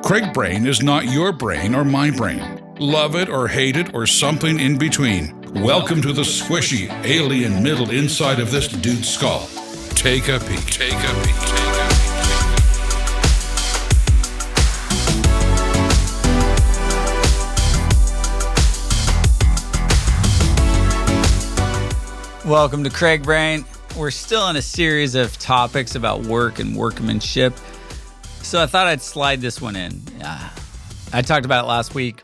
Craig Brain is not your brain or my brain. Love it or hate it or something in between. Welcome to the squishy, alien middle inside of this dude's skull. Take a peek. Take a peek. Welcome to Craig Brain. We're still in a series of topics about work and workmanship. So I thought I'd slide this one in. I talked about it last week,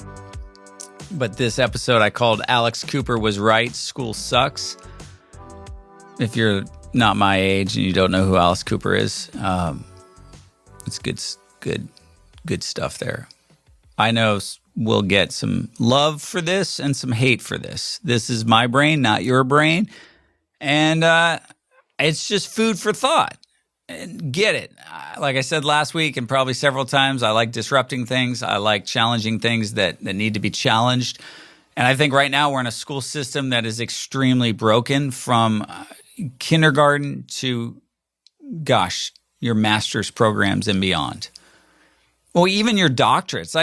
but this episode I called Alex Cooper Was Right, School Sucks. If you're not my age and you don't know who Alice Cooper is, it's good stuff there. I know we'll get some love for this and some hate for this. This is my brain, not your brain. And it's just food for thought. And get it. Like I said last week and probably several times, I like disrupting things. I like challenging things that need to be challenged. And I think right now we're in a school system that is extremely broken from kindergarten to, your master's programs and beyond. Well, even your doctorates.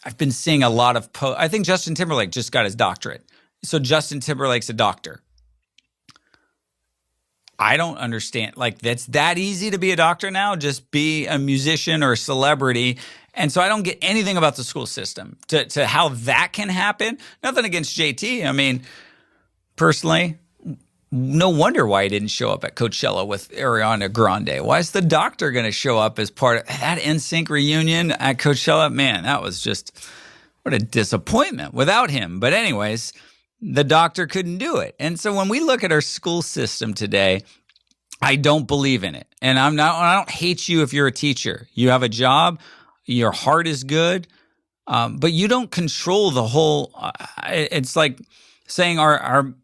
I've been seeing a lot of I think Justin Timberlake just got his doctorate. So Justin Timberlake's a doctor. I don't understand. Like, that's that easy to be a doctor now? Just be a musician or a celebrity. And so I don't get anything about the school system to how that can happen. Nothing against JT. I mean, personally, no wonder why he didn't show up at Coachella with Ariana Grande. Why is the doctor going to show up as part of that NSYNC reunion at Coachella? Man, that was just, what a disappointment without him. But anyways, the doctor couldn't do it. And so when we look at our school system today, I don't believe in it. And I don't hate you if you're a teacher. You have a job, your heart is good, but you don't control the whole, it's like saying our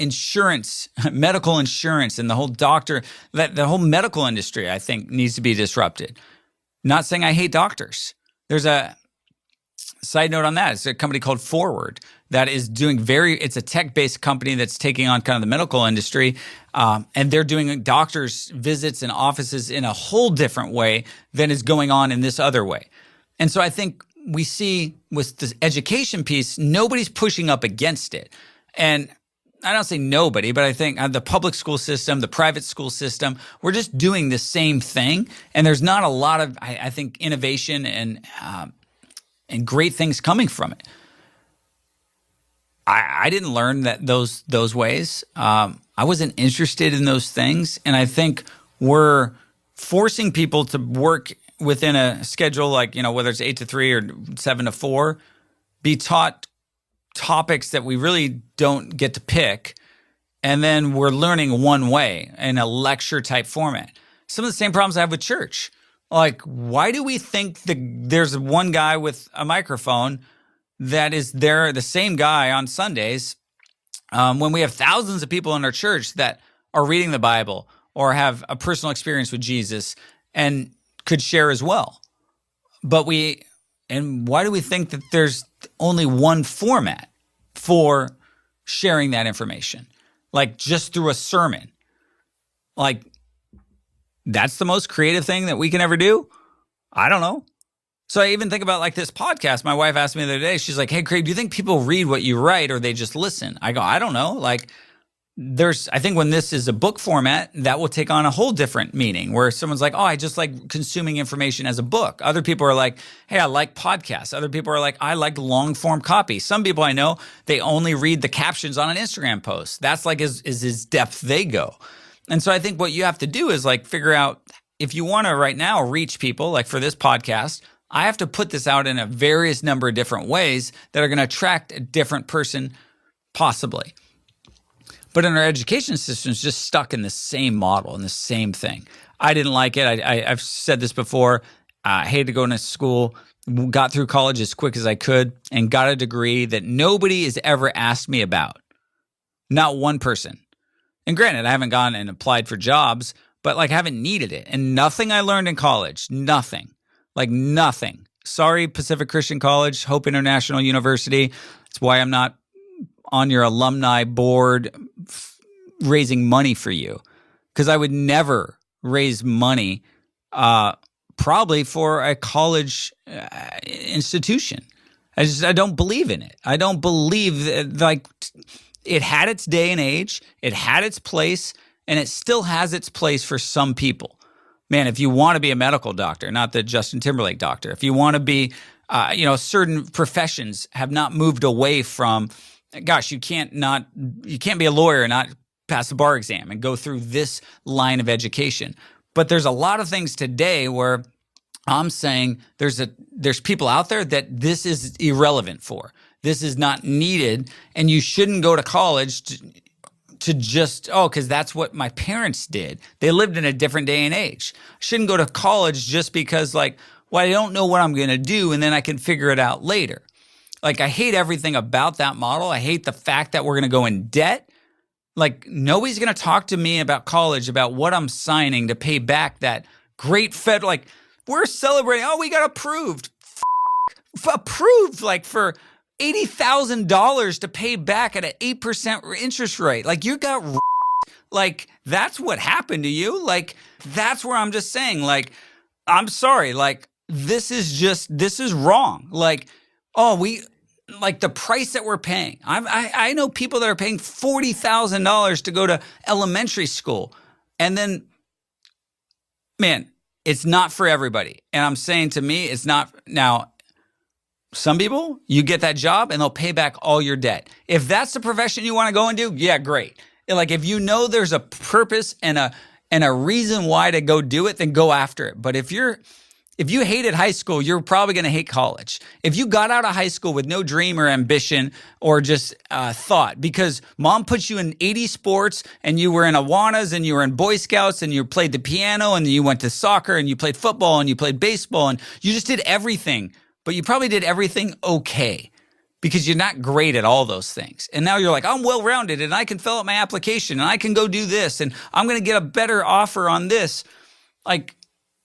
insurance, medical insurance, and the whole the whole medical industry, I think, needs to be disrupted. Not saying I hate doctors. There's a side note on that. It's a company called Forward that is doing it's a tech-based company that's taking on kind of the medical industry, and they're doing doctors' visits and offices in a whole different way than is going on in this other way. And so I think we see with the education piece, nobody's pushing up against it. And I don't say nobody, but I think the public school system, the private school system, we're just doing the same thing. And there's not a lot of, I think, innovation and great things coming from it. I didn't learn that those ways. I wasn't interested in those things. And I think we're forcing people to work within a schedule like, whether it's 8 to 3 or 7 to 4, be taught topics that we really don't get to pick, and then we're learning one way in a lecture type format. Some of the same problems I have with church. Like, why do we think there's one guy with a microphone that is there, the same guy on Sundays, when we have thousands of people in our church that are reading the Bible or have a personal experience with Jesus and could share as well? And why do we think that there's only one format for sharing that information? Like, just through a sermon. Like, that's the most creative thing that we can ever do? I don't know. So I even think about like this podcast. My wife asked me the other day, she's like, "Hey, Craig, do you think people read what you write or they just listen?" I go, I don't know. Like, I think when this is a book format, that will take on a whole different meaning where someone's like, "Oh, I just like consuming information as a book." Other people are like, "Hey, I like podcasts." Other people are like, "I like long form copy." Some people I know, they only read the captions on an Instagram post. That's like is as depth they go. And so I think what you have to do is like figure out, if you want to right now reach people, like for this podcast, I have to put this out in a various number of different ways that are going to attract a different person possibly. But in our education system, it's just stuck in the same model and the same thing. I didn't like it. I've said this before. I hated going to school, got through college as quick as I could, and got a degree that nobody has ever asked me about. Not one person. And granted, I haven't gone and applied for jobs, but like I haven't needed it. And nothing I learned in college, nothing. Like nothing. Sorry, Pacific Christian College, Hope International University. That's why I'm not on your alumni board raising money for you, because I would never raise money, probably for a college institution. I don't believe in it. I don't believe that, like, it had its day and age, it had its place, and it still has its place for some people. Man, if you want to be a medical doctor, not the Justin Timberlake doctor, if you want to be, certain professions have not moved away from, gosh, you can't be a lawyer and not pass the bar exam and go through this line of education. But there's a lot of things today where I'm saying there's people out there that this is irrelevant for. This is not needed, and you shouldn't go to college to just, because that's what my parents did. They lived in a different day and age. I shouldn't go to college just because, like, well, I don't know what I'm going to do, and then I can figure it out later. Like, I hate everything about that model. I hate the fact that we're going to go in debt. Like, nobody's going to talk to me about college, about what I'm signing to pay back that great federal, like, we're celebrating, we got approved. Approved, like, for $80,000 to pay back at an 8% interest rate. Like, you got, like, that's what happened to you. Like, that's where I'm just saying, like, I'm sorry, like, this is wrong. Like, like the price that we're paying. I know people that are paying $40,000 to go to elementary school. And then, man, it's not for everybody. And I'm saying, to me, it's not. Now, some people, you get that job and they'll pay back all your debt. If that's the profession you want to go and do, yeah, great. Like, if you know there's a purpose and a reason why to go do it, then go after it. But if you hated high school, you're probably going to hate college. If you got out of high school with no dream or ambition or just thought, because mom put you in 80 sports and you were in Awanas and you were in Boy Scouts and you played the piano and you went to soccer and you played football and you played baseball and you just did everything, but you probably did everything okay because you're not great at all those things. And now you're like, I'm well-rounded and I can fill out my application and I can go do this and I'm going to get a better offer on this. Like,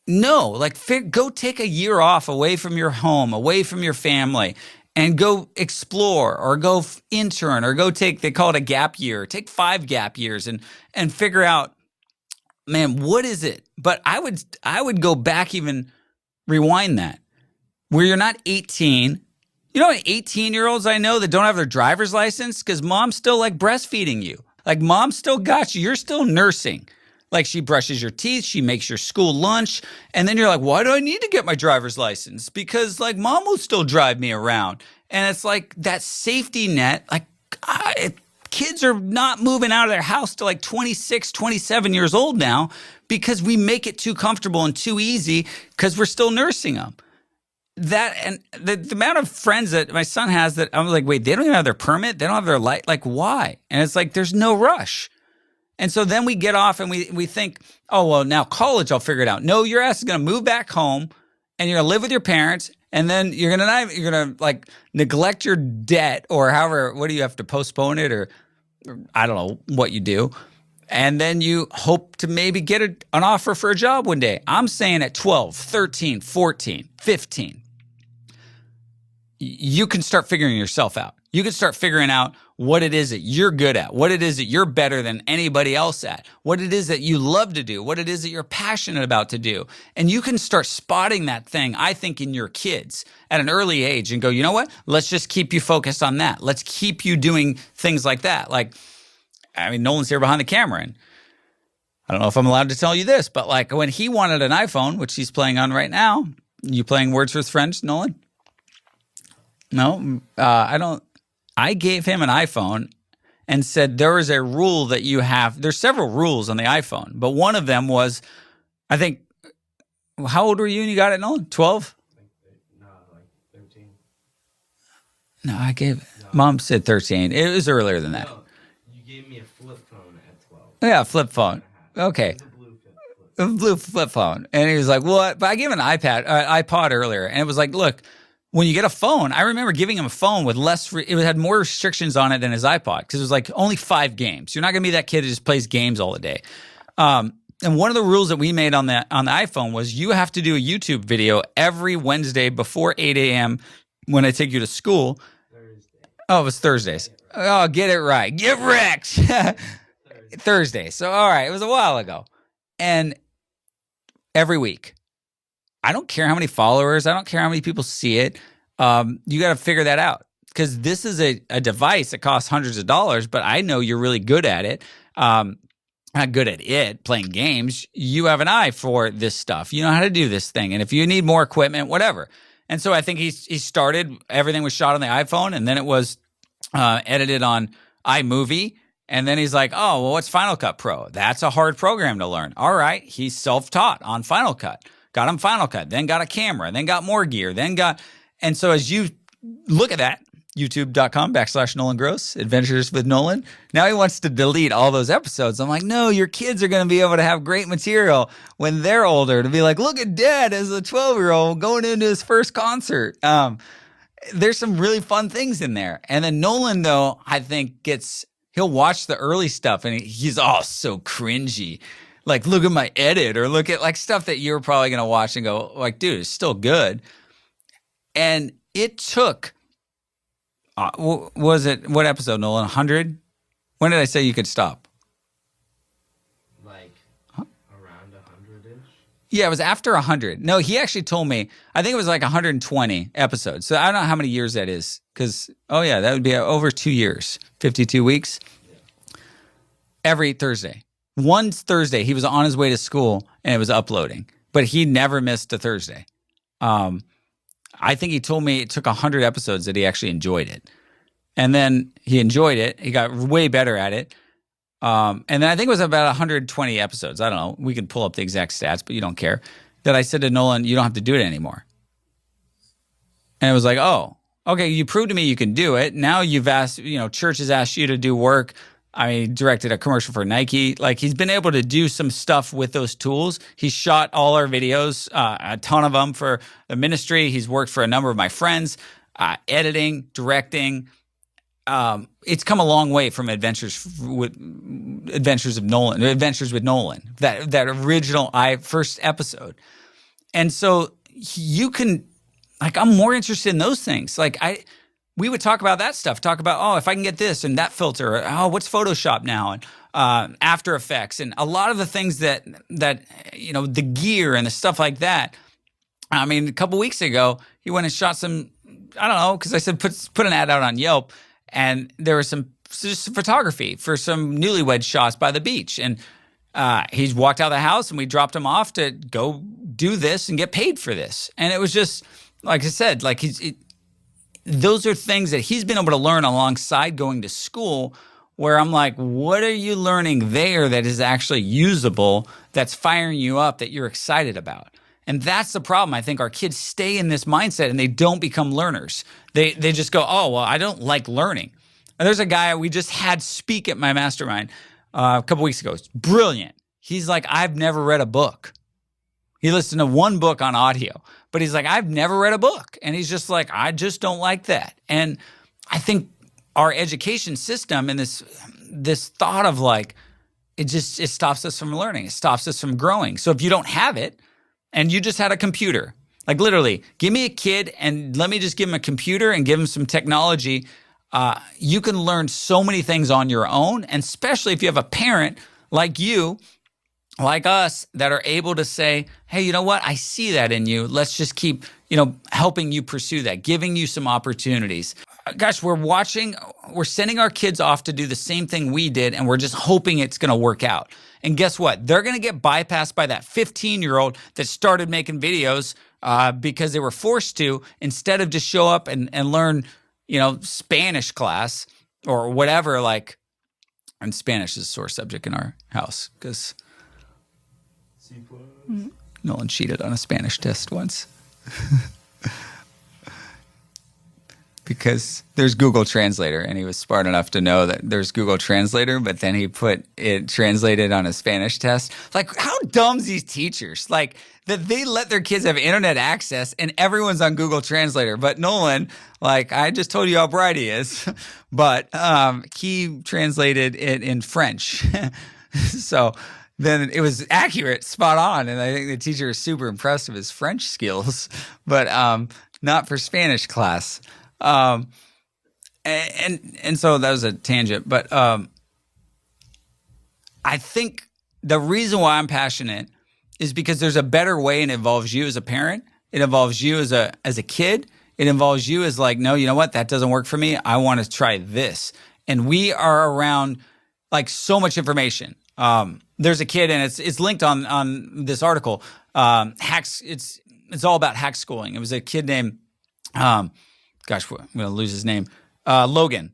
no, like, go take a year off away from your home, away from your family, and go explore or go intern or go take, they call it a gap year, take 5 gap years and figure out, man, what is it? But I would go back, even rewind that, where you're not 18. You know, 18-year-olds I know that don't have their driver's license because mom's still, like, breastfeeding you. Like, mom still got you. You're still nursing. Like, she brushes your teeth, she makes your school lunch, and then you're like, why do I need to get my driver's license? Because, like, mom will still drive me around. And it's like that safety net, like, kids are not moving out of their house to, like, 26, 27 years old now because we make it too comfortable and too easy because we're still nursing them. That, and the amount of friends that my son has that I'm like, wait, they don't even have their permit? They don't have their light? Like, why? And it's like, there's no rush. And so then we get off and we think, oh, well, now college, I'll figure it out. No, your ass is going to move back home and you're going to live with your parents. And then you're going to like neglect your debt or however, what do you have to postpone it or I don't know what you do. And then you hope to maybe get an offer for a job one day. I'm saying at 12, 13, 14, 15, you can start figuring yourself out. You can start figuring out what it is that you're good at, what it is that you're better than anybody else at, what it is that you love to do, what it is that you're passionate about to do. And you can start spotting that thing, I think, in your kids at an early age and go, you know what? Let's just keep you focused on that. Let's keep you doing things like that. Like, I mean, Nolan's here behind the camera, and I don't know if I'm allowed to tell you this, but like when he wanted an iPhone, which he's playing on right now, you playing Words with Friends, Nolan? No, I don't. I gave him an iPhone and said there is a rule that you have. There's several rules on the iPhone, but one of them was, I think, how old were you when you got it, Nolan? 12? No, like 13. No, I gave, Mom said 13. It was earlier than that. No, you gave me a flip phone at 12. Yeah, flip phone. Okay. It was a blue flip A blue flip phone. And he was like, what? But I gave him an iPod earlier. And it was like, look, when you get a phone, I remember giving him a phone with it had more restrictions on it than his iPod because it was like only 5 games. You're not going to be that kid who just plays games all the day. And one of the rules that we made on the iPhone was you have to do a YouTube video every Wednesday before 8 a.m. when I take you to school. Thursday. Oh, it was Thursdays. Oh, get it right. Get wrecked. Thursday. So, all right. It was a while ago. And every week. I don't care how many followers. I don't care how many people see it. You got to figure that out, because this is a device that costs hundreds of dollars, but I know you're really good at it. Not good at it, playing games. You have an eye for this stuff. You know how to do this thing. And if you need more equipment, whatever. And so I think he started, everything was shot on the iPhone, and then it was edited on iMovie. And then he's like, oh, well, what's Final Cut Pro? That's a hard program to learn. All right. He's self-taught on Final Cut. Got him Final Cut, then got a camera, then got more gear, and so as you look at that, youtube.com/Nolan Gross, Adventures with Nolan. Now he wants to delete all those episodes. I'm like, no, your kids are going to be able to have great material when they're older to be like, look at dad as a 12-year-old going into his first concert. There's some really fun things in there. And then Nolan, though, I think he'll watch the early stuff and he's so cringy. Like, look at my edit, or look at like stuff that you're probably going to watch and go like, dude, it's still good. And it took, what episode, Nolan? 100? When did I say you could stop? Like around 100-ish. Yeah, it was after 100. No, he actually told me, I think it was like 120 episodes. So I don't know how many years that is, because, that would be over 2 years, 52 weeks. Yeah. Every Thursday. One Thursday, he was on his way to school and it was uploading, but he never missed a Thursday. I think he told me it took 100 episodes that he actually enjoyed it. And then he enjoyed it. He got way better at it. And then I think it was about 120 episodes. I don't know. We can pull up the exact stats, but you don't care. That I said to Nolan, you don't have to do it anymore. And it was like, oh, okay, you proved to me you can do it. Now you've asked, church has asked you to do work. I directed a commercial for Nike. Like, he's been able to do some stuff with those tools. He shot all our videos, a ton of them for the ministry. He's worked for a number of my friends, editing, directing. It's come a long way from Adventures with Nolan, that original first episode. And so you can, like, I'm more interested in those things. Like, we would talk about that stuff, talk about, if I can get this and that filter, or, what's Photoshop now, and After Effects, and a lot of the things that the gear and the stuff like that. I mean, a couple weeks ago, he went and shot some, I don't know, because I said put an ad out on Yelp, and there was just some photography for some newlywed shots by the beach, and he's walked out of the house, and we dropped him off to go do this and get paid for this, and it was just, like I said, like those are things that he's been able to learn alongside going to school, where I'm like, what are you learning there that is actually usable, that's firing you up, that you're excited about? And that's the problem. I think our kids stay in this mindset and they don't become learners. They just go, I don't like learning. And there's a guy we just had speak at my mastermind a couple weeks ago. It's brilliant. He's like, I've never read a book. He listened to one book on audio, but he's like, I've never read a book. And he's just like, I just don't like that. And I think our education system and this thought of like, it stops us from learning. It stops us from growing. So if you don't have it and you just had a computer, like literally give me a kid and let me just give him a computer and give him some technology. You can learn so many things on your own. And especially if you have a parent like you, like us, that are able to say, hey, you know what? I see that in you. Let's just keep, helping you pursue that, giving you some opportunities. Gosh, we're sending our kids off to do the same thing we did, and we're just hoping it's going to work out. And guess what? They're going to get bypassed by that 15-year-old that started making videos because they were forced to, instead of just show up and learn, Spanish class or whatever. Like, and Spanish is a sore subject in our house because Nolan cheated on a Spanish test once. Because there's Google Translator, and he was smart enough to know that there's Google Translator, but then he put it translated on a Spanish test. Like, how dumb's these teachers? Like, that they let their kids have internet access and everyone's on Google Translator. But Nolan, like, I just told you how bright he is, but he translated it in French. So then it was accurate, spot on. And I think the teacher is super impressed with his French skills, but not for Spanish class. And so that was a tangent, but I think the reason why I'm passionate is because there's a better way, and it involves you as a parent. It involves you as a kid. It involves you as like, no, you know what? That doesn't work for me. I want to try this. And we are around like so much information. There's a kid, and it's linked on this article. Hacks. It's all about hack schooling. It was a kid named, I'm going to lose his name. Logan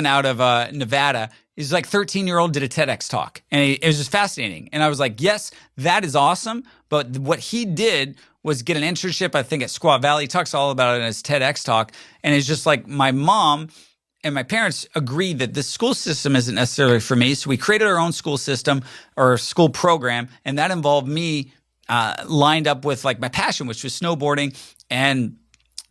out of Nevada. He's like 13-year-old, did a TEDx talk, and it was just fascinating. And I was like, yes, that is awesome. But what he did was get an internship, I think, at Squaw Valley. He talks all about it in his TEDx talk. And it's just like my mom and my parents agreed that the school system isn't necessarily for me. So we created our own school system or school program. And that involved me lined up with like my passion, which was snowboarding, and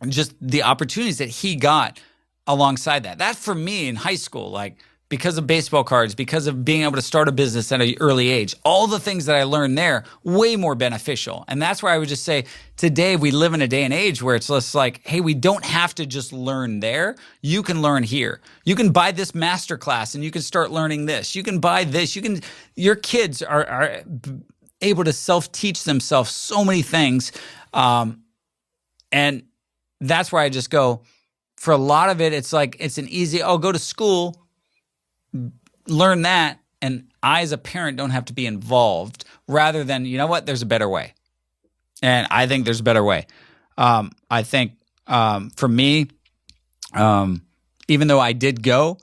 just the opportunities that he got alongside that. That for me in high school, like because of baseball cards, because of being able to start a business at an early age, all the things that I learned there, way more beneficial. And that's where I would just say today we live in a day and age where it's just like, hey, we don't have to just learn there. You can learn here. You can buy this master class and you can start learning this. You can buy this. Your kids are able to self-teach themselves so many things. And that's where I just go, for a lot of it, it's like, it's an easy, go to school, learn that, and I as a parent don't have to be involved, rather than, you know what, there's a better way. And I think there's a better way. I think for me, even though I did go,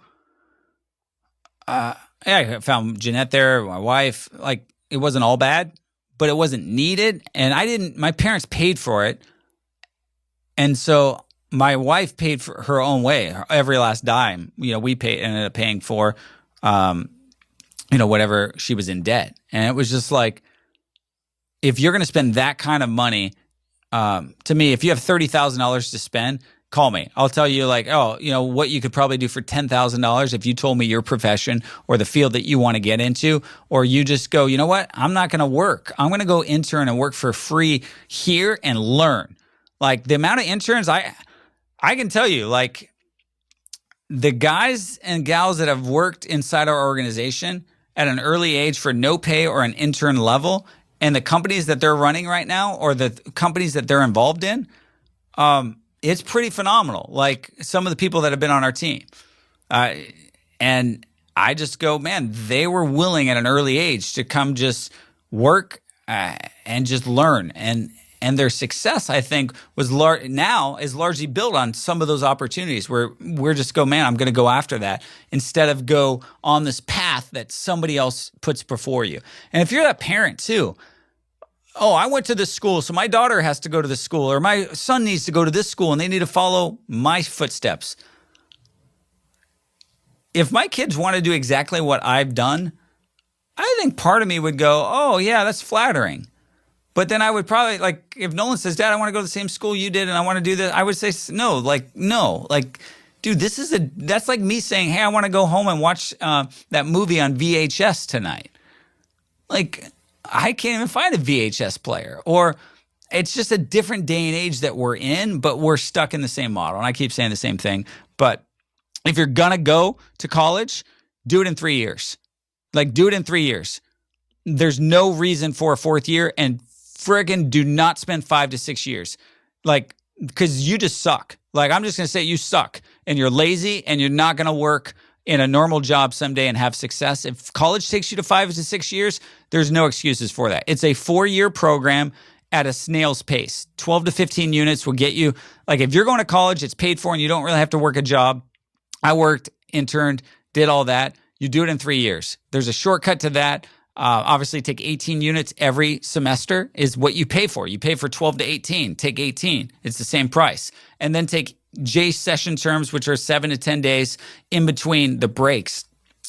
I found Jeanette there, my wife, like it wasn't all bad, but it wasn't needed. And my parents paid for it. And so my wife paid for her own way, every last dime. We ended up paying for, whatever she was in debt. And it was just like, if you're going to spend that kind of money, to me, if you have $30,000 to spend, call me. I'll tell you like, what you could probably do for $10,000 if you told me your profession or the field that you want to get into, or you just go, you know what, I'm not going to work. I'm going to go intern and work for free here and learn. Like the amount of interns I can tell you, like the guys and gals that have worked inside our organization at an early age for no pay or an intern level, and the companies that they're running right now or the companies that they're involved in, it's pretty phenomenal. Like some of the people that have been on our team. And I just go, man, they were willing at an early age to come just work and just learn. And their success, I think, now is largely built on some of those opportunities where we're just go, man, I'm going to go after that instead of go on this path that somebody else puts before you. And if you're that parent too, I went to this school, so my daughter has to go to this school, or my son needs to go to this school, and they need to follow my footsteps. If my kids want to do exactly what I've done, I think part of me would go, oh, yeah, that's flattering. But then I would probably, like, if Nolan says, Dad, I want to go to the same school you did and I want to do this, I would say, no. Like, dude, that's like me saying, hey, I want to go home and watch that movie on VHS tonight. Like, I can't even find a VHS player. Or it's just a different day and age that we're in, but we're stuck in the same model. And I keep saying the same thing. But if you're going to go to college, do it in 3 years. Like, do it in 3 years. There's no reason for a fourth year, and friggin' do not spend 5 to 6 years. Like, because you just suck. Like, I'm just going to say you suck, and you're lazy, and you're not going to work in a normal job someday and have success. If college takes you to 5 to 6 years, there's no excuses for that. It's a 4-year program at a snail's pace. 12 to 15 units will get you, like if you're going to college, it's paid for and you don't really have to work a job. I worked, interned, did all that. You do it in 3 years. There's a shortcut to that. Obviously, take 18 units every semester is what you pay for. You pay for 12 to 18. Take 18. It's the same price. And then take J session terms, which are 7 to 10 days in between the breaks.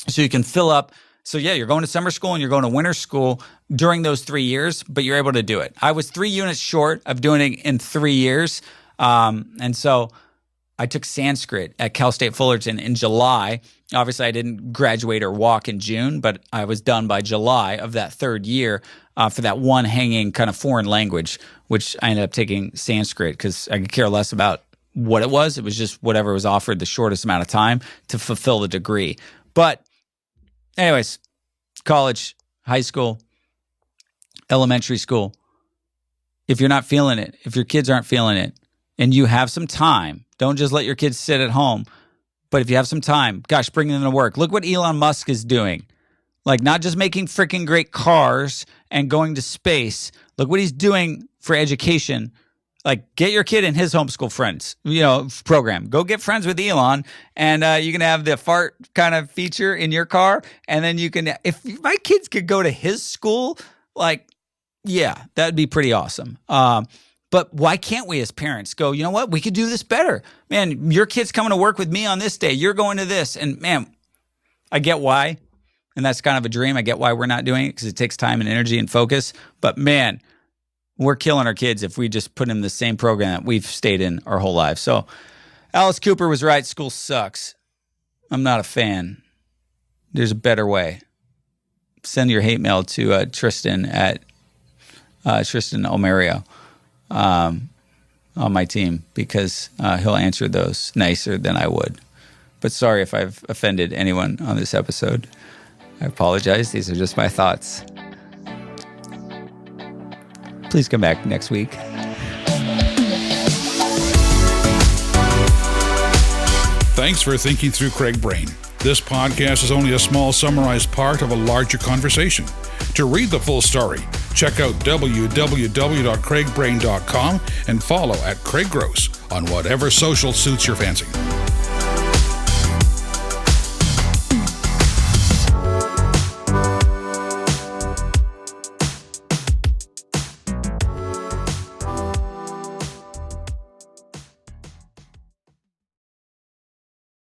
So you can fill up. So yeah, you're going to summer school and you're going to winter school during those 3 years, but you're able to do it. I was 3 units short of doing it in 3 years. And so I took Sanskrit at Cal State Fullerton in July. Obviously, I didn't graduate or walk in June, but I was done by July of that third year for that one hanging kind of foreign language, which I ended up taking Sanskrit because I could care less about what it was. It was just whatever was offered the shortest amount of time to fulfill the degree. But anyways, college, high school, elementary school. If you're not feeling it, if your kids aren't feeling it, and you have some time, don't just let your kids sit at home. But if you have some time, gosh, bring them to work. Look what Elon Musk is doing. Like, not just making freaking great cars and going to space. Look what he's doing for education. Like, get your kid in his homeschool friends, program. Go get friends with Elon, and you can have the fart kind of feature in your car. And then you can, if my kids could go to his school, like, yeah, that'd be pretty awesome. But why can't we as parents go, you know what? We could do this better. Man, your kid's coming to work with me on this day. You're going to this. And man, I get why. And that's kind of a dream. I get why we're not doing it because it takes time and energy and focus. But man, we're killing our kids if we just put them in the same program that we've stayed in our whole lives. So Alice Cooper was right. School sucks. I'm not a fan. There's a better way. Send your hate mail to Tristan at Tristan Omario. On my team because he'll answer those nicer than I would. But sorry if I've offended anyone on this episode. I apologize. These are just my thoughts. Please come back next week. Thanks for thinking through Craig Brain. This podcast is only a small summarized part of a larger conversation. To read the full story, check out www.craigbrain.com and follow @Craig Gross on whatever social suits your fancy.